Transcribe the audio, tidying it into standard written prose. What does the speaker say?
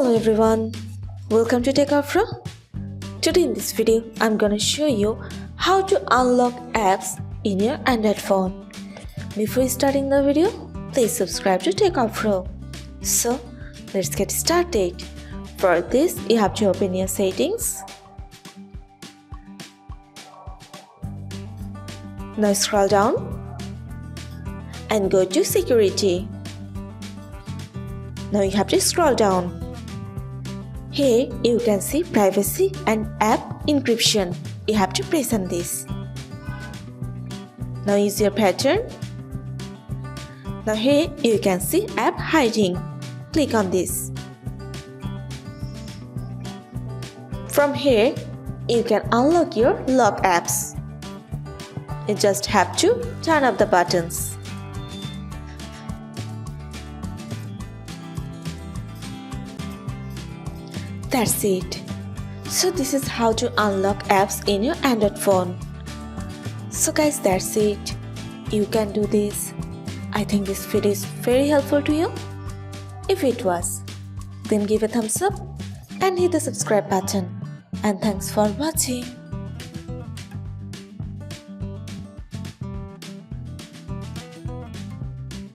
Hello everyone, welcome to Techavro. Today in this video, I'm gonna show you how to unlock apps in your Android phone. Before starting the video, please subscribe to Techavro. So, let's get started. For this, you have to open your settings. Now scroll down and go to security. Now you have to scroll down. Here you can see privacy and app encryption. You have to press on this. Now use your pattern. Now here you can see app hiding. Click on this. From here you can unlock your lock apps. You just have to turn off the buttons. That's it. So this is how to unlock apps in your Android phone. So guys, that's it. You can do this. I think this video is very helpful to you. If it was, then give a thumbs up and hit the subscribe button. And thanks for watching.